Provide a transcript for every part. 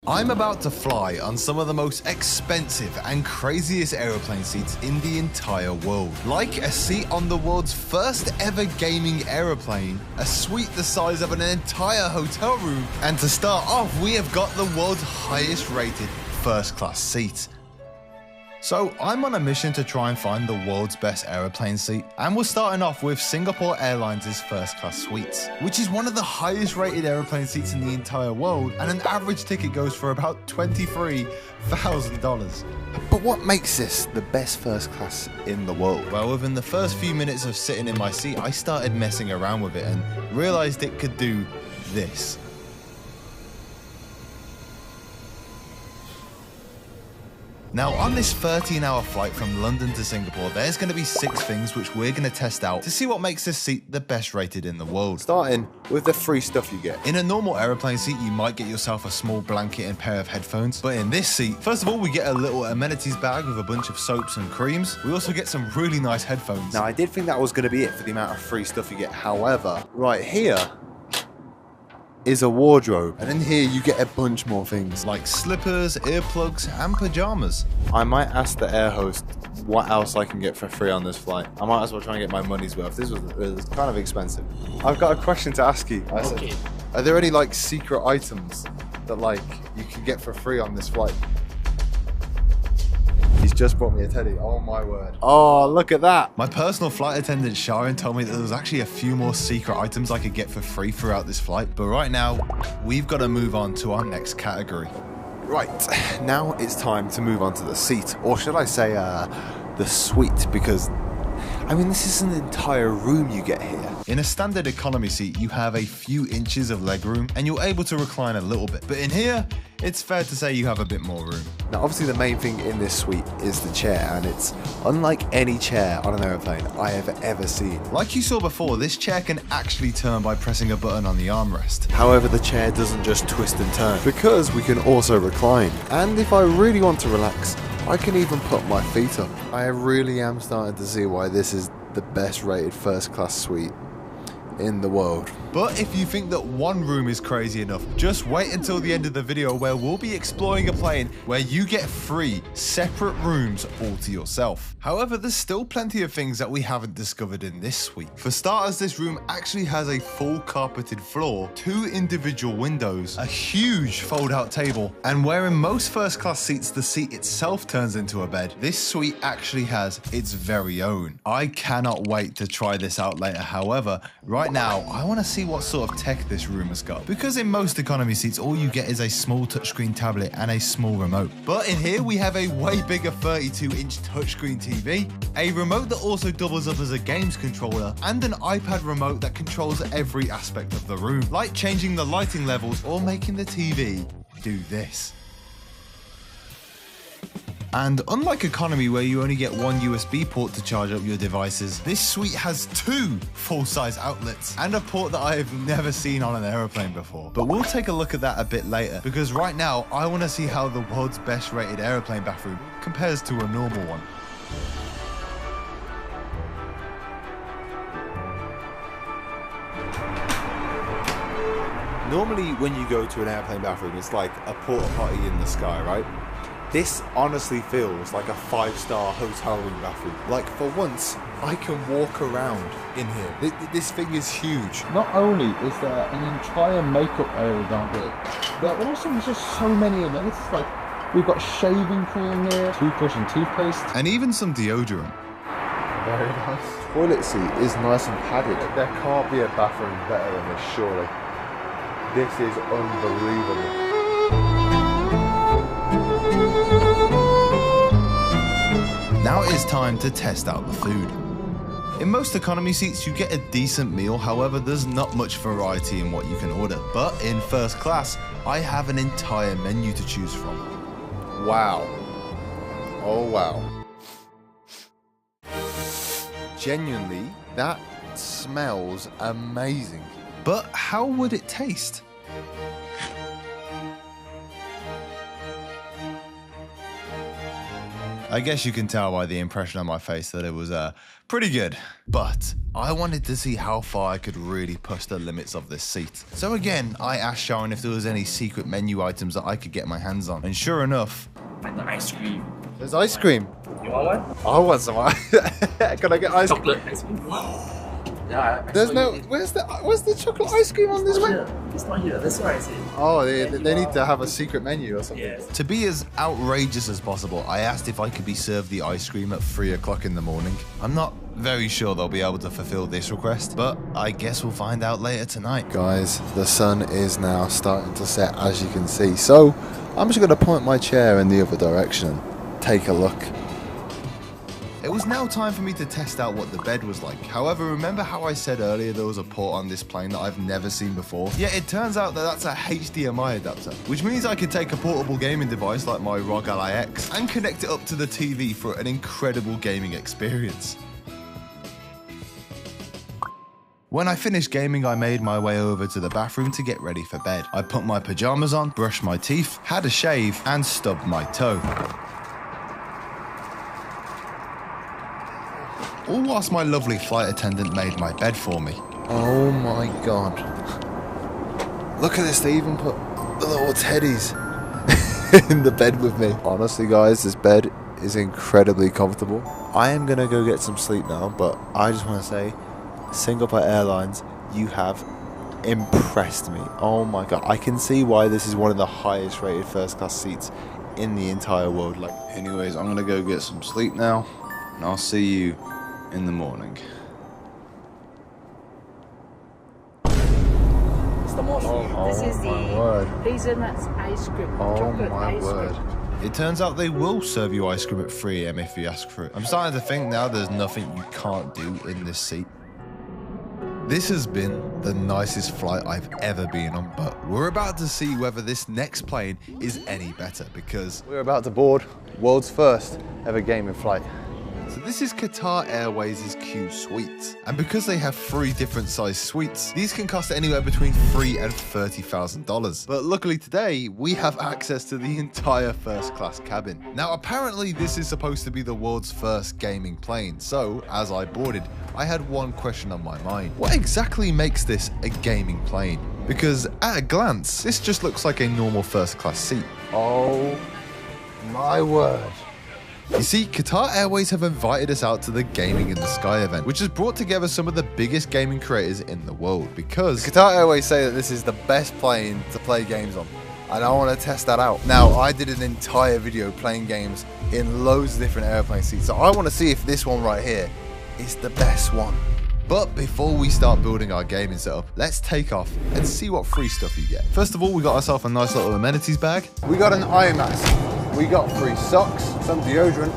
I'm about to fly on some of the most expensive and craziest aeroplane seats in the entire world. Like a seat on the world's first ever gaming aeroplane, a suite the size of an entire hotel room, and to start off, we have got the world's highest rated first class seat. So I'm on a mission to try and find the world's best aeroplane seat, and we're starting off with Singapore Airlines' first class suites, which is one of the highest rated aeroplane seats in the entire world, and an average ticket goes for about $23,000. But what makes this the best first class in the world? Well, within the first few minutes of sitting in my seat, I started messing around with it and realized it could do this. Now, on this 13-hour flight from London to Singapore, there's going to be 6 things which we're going to test out to see what makes this seat the best rated in the world. Starting with the free stuff you get. In a normal aeroplane seat, you might get yourself a small blanket and pair of headphones. But in this seat, first of all, we get a little amenities bag with a bunch of soaps and creams. We also get some really nice headphones. Now, I did think that was going to be it for the amount of free stuff you get. However, right here is a wardrobe, and in here you get a bunch more things like slippers, earplugs and pajamas. I might ask the air host what else I can get for free on this flight. I might as well try and get my money's worth. This was kind of expensive. I've got a question to ask you. I said, are there any like secret items that like you can get for free on this flight? He's just brought me a teddy. Oh my word. Oh, look at that. My personal flight attendant, Sharon, told me that there was actually a few more secret items I could get for free throughout this flight. But right now, we've got to move on to our next category. Right, now it's time to move on to the seat, or should I say the suite, because I mean, this is an entire room you get here. In a standard economy seat, you have a few inches of legroom and you're able to recline a little bit. But in here, it's fair to say you have a bit more room. Now, obviously the main thing in this suite is the chair, and it's unlike any chair on an aeroplane I have ever seen. Like you saw before, this chair can actually turn by pressing a button on the armrest. However, the chair doesn't just twist and turn, because we can also recline. And if I really want to relax, I can even put my feet up. I really am starting to see why this is the best rated first class suite in the world. But if you think that one room is crazy enough, just wait until the end of the video where we'll be exploring a plane where you get 3 separate rooms all to yourself. However, there's still plenty of things that we haven't discovered in this suite. For starters, this room actually has a full carpeted floor, 2 individual windows, a huge fold-out table, and where in most first class seats the seat itself turns into a bed, this suite actually has its very own. I cannot wait to try this out later. However, right now, I want to see what sort of tech this room has got, because in most economy seats all you get is a small touchscreen tablet and a small remote. But in here we have a way bigger 32-inch touchscreen TV, a remote that also doubles up as a games controller, and an iPad remote that controls every aspect of the room, like changing the lighting levels or making the TV do this. And unlike economy, where you only get 1 USB port to charge up your devices, this suite has 2 full-size outlets and a port that I have never seen on an aeroplane before. But we'll take a look at that a bit later, because right now I want to see how the world's best rated aeroplane bathroom compares to a normal one. Normally when you go to an airplane bathroom, it's like a porta potty in the sky, right? This honestly feels like a 5-star hotel room bathroom. Like, for once, I can walk around in here. This thing is huge. Not only is there an entire makeup area down here, but also there's just so many amenities. Like, we've got shaving cream here, toothbrush and toothpaste, and even some deodorant. very nice. Toilet seat is nice and padded. There can't be a bathroom better than this, surely. This is unbelievable. Now it is time to test out the food. In most economy seats you get a decent meal, however there's not much variety in what you can order. But in first class, I have an entire menu to choose from. Wow. Oh wow. Genuinely, that smells amazing. But how would it taste? I guess you can tell by the impression on my face that it was pretty good. But I wanted to see how far I could really push the limits of this seat. So again, I asked Sharon if there was any secret menu items that I could get my hands on. And sure enough... And the ice cream. There's ice cream. You want one? I want some ice. Can I get ice cream? Chocolate ice cream. Yeah. There's no. Where's the chocolate ice cream on this one? It's not here. That's why I said. Oh, they need to have a secret menu or something. Yes. To be as outrageous as possible, I asked if I could be served the ice cream at 3 o'clock in the morning. I'm not very sure they'll be able to fulfill this request, but I guess we'll find out later tonight. Guys, the sun is now starting to set, as you can see. So I'm just going to point my chair in the other direction and take a look. It was now time for me to test out what the bed was like. However, remember how I said earlier there was a port on this plane that I've never seen before? Yeah, it turns out that that's a HDMI adapter, which means I could take a portable gaming device like my ROG Ally X and connect it up to the TV for an incredible gaming experience. When I finished gaming, I made my way over to the bathroom to get ready for bed. I put my pajamas on, brushed my teeth, had a shave, and stubbed my toe. All whilst my lovely flight attendant made my bed for me. Oh my god. Look at this, they even put the little teddies in the bed with me. Honestly guys, this bed is incredibly comfortable. I am gonna go get some sleep now, but I just want to say, Singapore Airlines, you have impressed me. Oh my god, I can see why this is one of the highest rated first class seats in the entire world. Like, anyways, I'm gonna go get some sleep now, and I'll see you in the morning. It's the most. This is the hazelnut ice cream. Chocolate ice cream. It turns out they will serve you ice cream at 3 AM if you ask for it. I'm starting to think now there's nothing you can't do in this seat. This has been the nicest flight I've ever been on, but we're about to see whether this next plane is any better because we're about to board world's first ever gaming flight. So this is Qatar Airways' Q Suite. And because they have 3 different size suites, these can cost anywhere between $3,000 and $30,000. But luckily today, we have access to the entire first class cabin. Now apparently this is supposed to be the world's first gaming plane. So as I boarded, I had one question on my mind. What exactly makes this a gaming plane? Because at a glance, this just looks like a normal first class seat. Oh my word. You see, Qatar Airways have invited us out to the Gaming in the Sky event, which has brought together some of the biggest gaming creators in the world because Qatar Airways say that this is the best plane to play games on, and I want to test that out. Now, I did an entire video playing games in loads of different airplane seats, so I want to see if this one right here is the best one. But before we start building our gaming setup, let's take off and see what free stuff you get. First of all, we got ourselves a nice little amenities bag. We got an eye mask. We got free socks, some deodorant.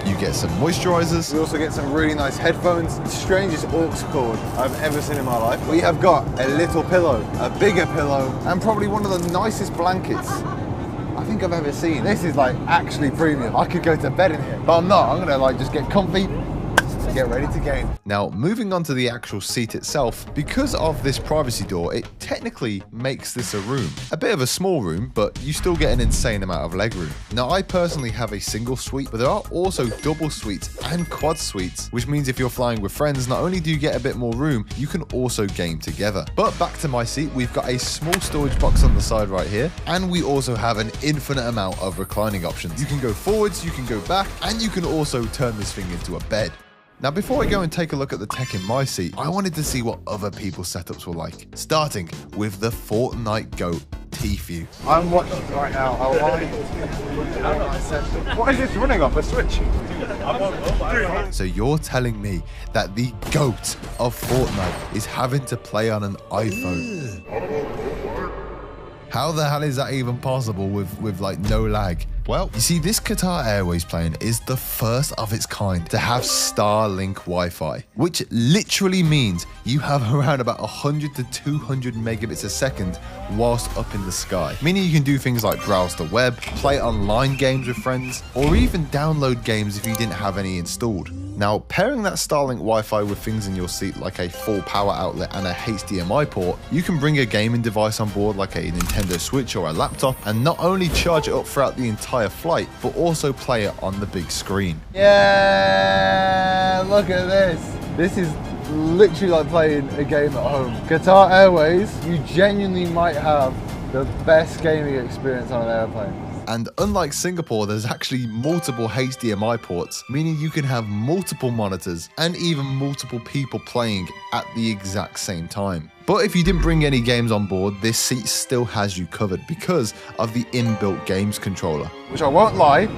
You get some moisturizers. We also get some really nice headphones. The strangest aux cord I've ever seen in my life. We have got a little pillow, a bigger pillow, and probably one of the nicest blankets I think I've ever seen. This is like actually premium. I could go to bed in here, but I'm not. I'm gonna like just get comfy, get ready to game. Now, moving on to the actual seat itself, because of this privacy door, it technically makes this a room. A bit of a small room, but you still get an insane amount of leg room. Now, I personally have a single suite, but there are also double suites and quad suites, which means if you're flying with friends, not only do you get a bit more room, you can also game together. But back to my seat, we've got a small storage box on the side right here, and we also have an infinite amount of reclining options. You can go forwards, you can go back, and you can also turn this thing into a bed. Now, before I go and take a look at the tech in my seat, I wanted to see what other people's setups were like, starting with the Fortnite GOAT Tfue. I'm watching right now how Why is this running off a switch? So you're telling me that the GOAT of Fortnite is having to play on an iPhone? How the hell is that even possible with like no lag? Well, you see, this Qatar Airways plane is the first of its kind to have Starlink Wi-Fi, which literally means you have around about 100 to 200 megabits a second whilst up in the sky. Meaning you can do things like browse the web, play online games with friends, or even download games if you didn't have any installed. Now, pairing that Starlink Wi-Fi with things in your seat like a full power outlet and a HDMI port, you can bring a gaming device on board like a Nintendo Switch or a laptop and not only charge it up throughout the entire flight, but also play it on the big screen. Yeah, look at this. This is literally like playing a game at home. Qatar Airways, you genuinely might have the best gaming experience on an airplane. And unlike Singapore, there's actually multiple HDMI ports, meaning you can have multiple monitors and even multiple people playing at the exact same time. But if you didn't bring any games on board, this seat still has you covered because of the inbuilt games controller. Which I won't lie,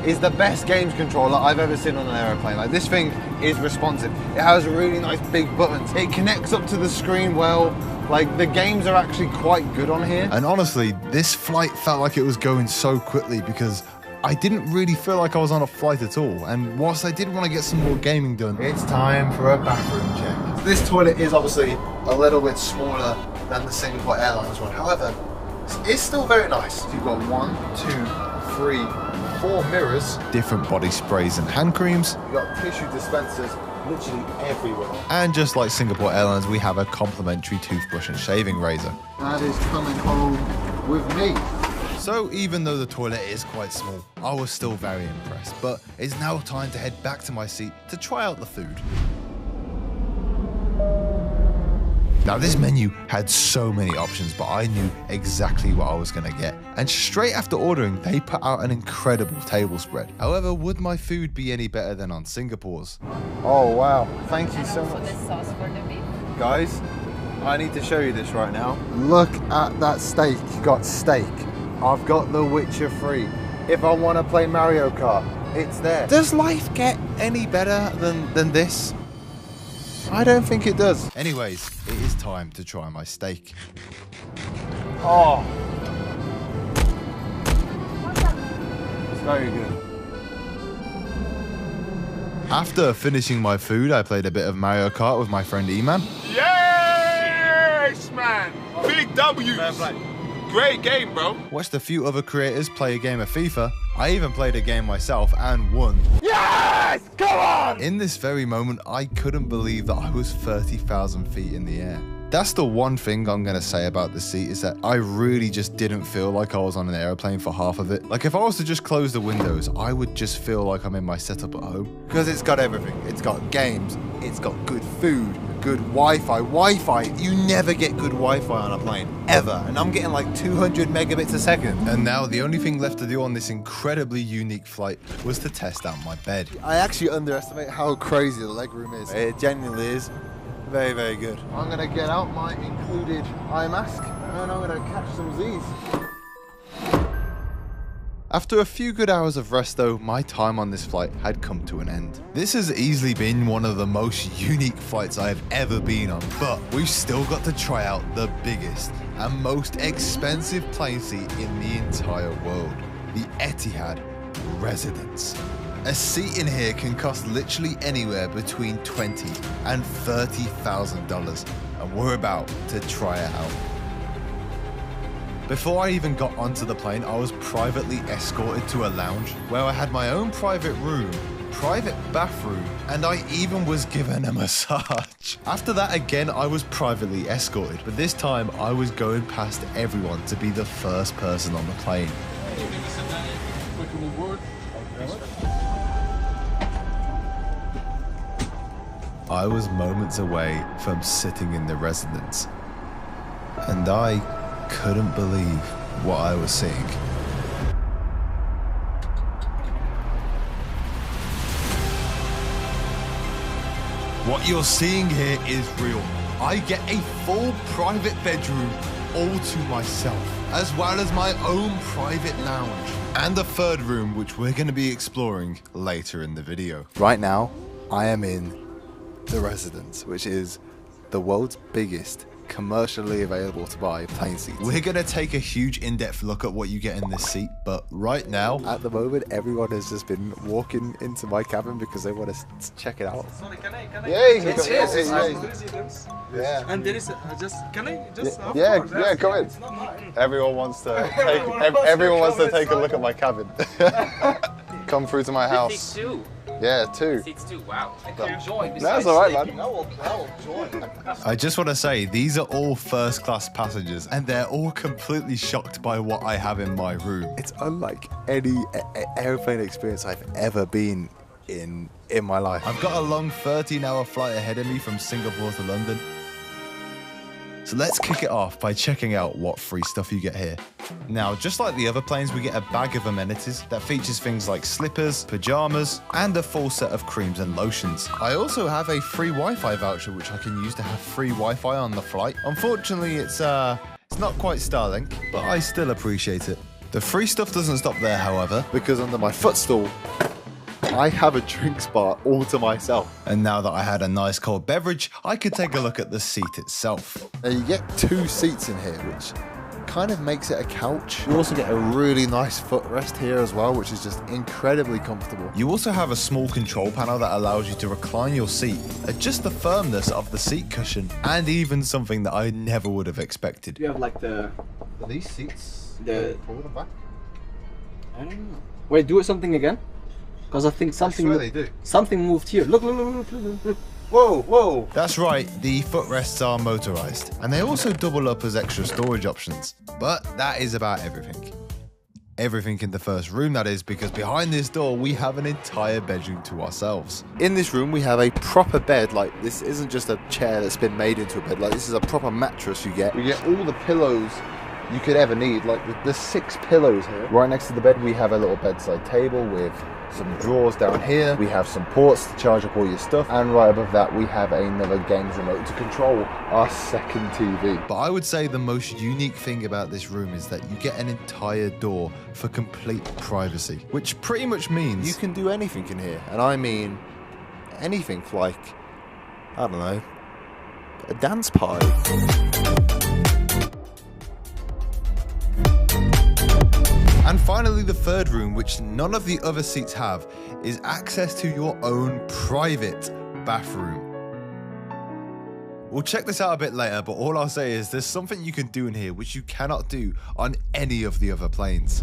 is the best games controller I've ever seen on an aeroplane. Like, this thing is responsive. It has really nice big buttons. It connects up to the screen well. Like, the games are actually quite good on here. And honestly, this flight felt like it was going so quickly because I didn't really feel like I was on a flight at all. And whilst I did want to get some more gaming done, it's time for a bathroom check. This toilet is obviously a little bit smaller than the Singapore Airlines one. However, it's still very nice. You've got 1, 2, 3, 4 mirrors. Different body sprays and hand creams. You've got tissue dispensers literally everywhere. And just like Singapore Airlines, we have a complimentary toothbrush and shaving razor. That is coming home with me. So even though the toilet is quite small, I was still very impressed. But it's now time to head back to my seat to try out the food. Now this menu had so many options, but I knew exactly what I was going to get. And straight after ordering, they put out an incredible table spread. However, would my food be any better than on Singapore's? Oh wow, thank you so much. The sauce for the beef. Guys, I need to show you this right now. Look at that steak. You got steak. I've got The Witcher 3. If I want to play Mario Kart, it's there. Does life get any better than this? I don't think it does. Anyways, it is time to try my steak. Oh. It's very good. After finishing my food, I played a bit of Mario Kart with my friend E-Man. Yes, man! Big W's! Great game, bro. Watched a few other creators play a game of FIFA. I even played a game myself and won. Yes! Come on! In this very moment, I couldn't believe that I was 30,000 feet in the air. That's the one thing I'm going to say about the seat, is that I really just didn't feel like I was on an airplane for half of it. Like, if I was to just close the windows, I would just feel like I'm in my setup at home. Because it's got everything. It's got games, it's got good food, good Wi-Fi. Wi-Fi, you never get good Wi-Fi on a plane, ever. And I'm getting like 200 megabits a second. And now the only thing left to do on this incredibly unique flight was to test out my bed. I actually underestimate how crazy the legroom is. It genuinely is. Very, very good. I'm gonna get out my included eye mask and I'm gonna catch some Z's. After a few good hours of rest though, my time on this flight had come to an end. This has easily been one of the most unique flights I have ever been on, but we've still got to try out the biggest and most expensive plane seat in the entire world, the Etihad Residence. A seat in here can cost literally anywhere between $20,000 and $30,000, and we're about to try it out. Before I even got onto the plane, I was privately escorted to a lounge where I had my own private room, private bathroom, and I even was given a massage. After that, again, I was privately escorted, but this time I was going past everyone to be the first person on the plane. I was moments away from sitting in the residence, and I couldn't believe what I was seeing. What you're seeing here is real. I get a full private bedroom all to myself, as well as my own private lounge, and a third room which we're going to be exploring later in the video. Right now, I am in the Residence, which is the world's biggest commercially available to buy plane seats. We're going to take a huge in-depth look at what you get in this seat, but right now, at the moment, everyone has just been walking into my cabin because they want to check it out. Sorry, can I? Yeah, you can go. Yeah. And there is can I just? Yeah, come in. Everyone wants to take. Everyone wants to take a look at my cabin. Come through to my house. Yeah, 2. Seats too. Wow. I can join. That's alright, man. I will join. I just want to say, these are all first class passengers and they're all completely shocked by what I have in my room. It's unlike any airplane experience I've ever been in my life. I've got a long 13-hour flight ahead of me from Singapore to London. So let's kick it off by checking out what free stuff you get here. Now, just like the other planes, we get a bag of amenities that features things like slippers, pajamas, and a full set of creams and lotions. I also have a free Wi-Fi voucher, which I can use to have free Wi-Fi on the flight. Unfortunately, it's not quite Starlink, but I still appreciate it. The free stuff doesn't stop there, however, Because under my footstool, I have a drinks bar all to myself. and now that I had a nice cold beverage, I could take a look at the seat itself. Now you get 2 seats in here, which kind of makes it a couch. You also get a really nice footrest here as well, which is just incredibly comfortable. You also have a small control panel that allows you to recline your seat, adjust the firmness of the seat cushion, and even something that I never would have expected. You have like the. Are these seats forward and back? I don't know. Wait, do it something again? Because I think something. they do. Something moved here. Look. Whoa, whoa. That's right, the footrests are motorized, and they also double up as extra storage options. But that is about everything. Everything in the first room, that is, because behind this door we have an entire bedroom to ourselves. In this room we have a proper bed. Like, this isn't just a chair that's been made into a bed. Like, this is a proper mattress you get. We get all the pillows you could ever need. Like, there's 6 pillows here. Right next to the bed we have a little bedside table with some drawers down here. We have some ports to charge up all your stuff, and right above that we have another games remote to control our second TV. But I would say the most unique thing about this room is that you get an entire door for complete privacy, which pretty much means You can do anything in here, and I mean anything, like, I don't know, a dance party. And finally, the third room, which none of the other seats have, is access to your own private bathroom. We'll check this out a bit later, but all I'll say is there's something you can do in here which you cannot do on any of the other planes.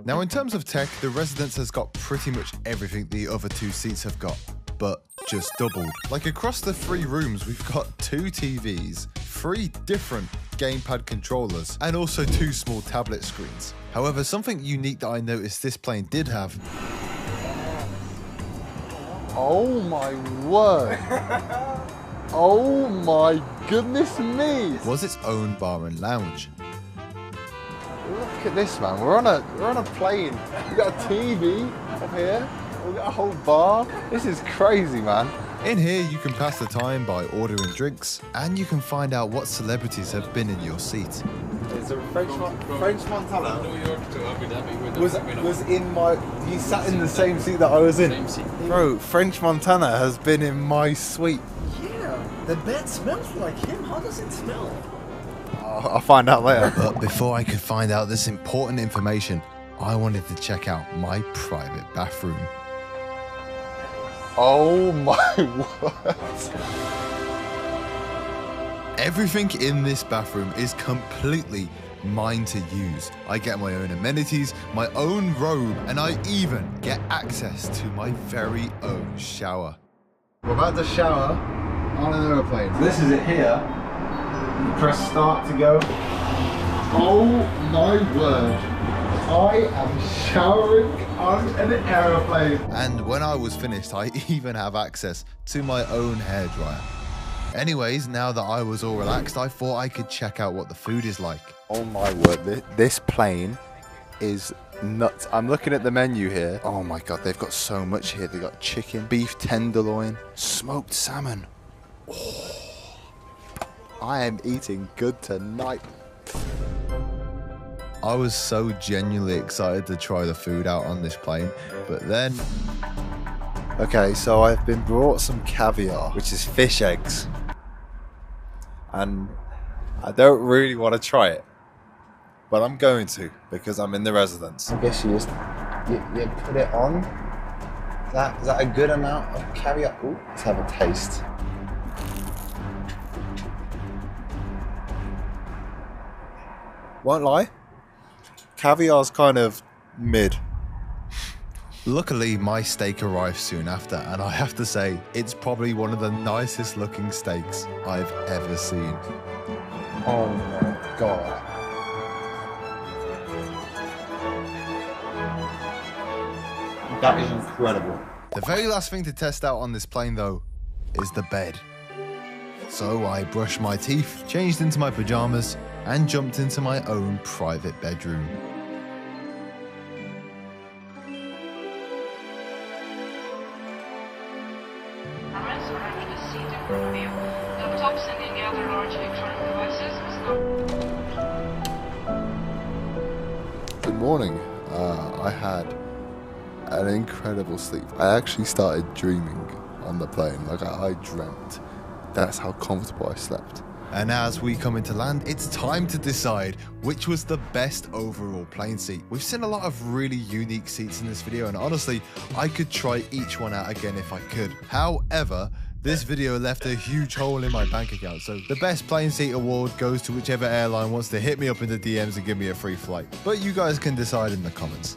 Now, in terms of tech, the Residence has got pretty much everything the other 2 seats have got, but just doubled. Like, across the 3 rooms, we've got 2 TVs, 3 different gamepad controllers, and also 2 small tablet screens. However, something unique that I noticed this plane did have. Oh my word. Oh my goodness me. Was its own bar and lounge. Look at this, man. We're on a plane. We got a TV up here. We got a whole bar. This is crazy, man. In here, you can pass the time by ordering drinks, and you can find out what celebrities have been in your seat. It's a French Montana. New York to Abu Dhabi. Was in my. He sat in the same seat that I was in. Same seat. Bro, French Montana has been in my suite. Yeah, the bed smells like him. How does it smell? I'll find out later. But before I could find out this important information, I wanted to check out my private bathroom. Oh my word. Everything in this bathroom is completely mine to use. I get my own amenities, my own robe, and I even get access to my very own shower. We're about to shower on an aeroplane. This is it here. You press start to go. Oh my word. I am showering on an aeroplane. And when I was finished, I even have access to my own hairdryer. Anyways, now that I was all relaxed, I thought I could check out what the food is like. Oh my word, this plane is nuts. I'm looking at the menu here. Oh my god, they've got so much here. They've got chicken, beef tenderloin, smoked salmon. Oh, I am eating good tonight. I was so genuinely excited to try the food out on this plane, but then... Okay, so I've been brought some caviar, which is fish eggs. And I don't really want to try it, but I'm going to because I'm in the Residence. I guess you just you put it on. Is that a good amount of caviar? Ooh, let's have a taste. Won't lie, caviar's kind of Mid. Luckily, my steak arrived soon after, and I have to say, it's probably one of the nicest looking steaks I've ever seen. Oh my god. That is incredible. The very last thing to test out on this plane, though, is the bed. So I brushed my teeth, changed into my pajamas, and jumped into my own private bedroom. Laptops and any other large electronic devices must not. Good morning. I had an incredible sleep. I actually started dreaming on the plane. Like I dreamt. That's how comfortable I slept. And as we come into land, it's time to decide which was the best overall plane seat. We've seen a lot of really unique seats in this video, and honestly, I could try each one out again if I could. However, this video left a huge hole in my bank account, so the best plane seat award goes to whichever airline wants to hit me up in the DMs and give me a free flight. But you guys can decide in the comments.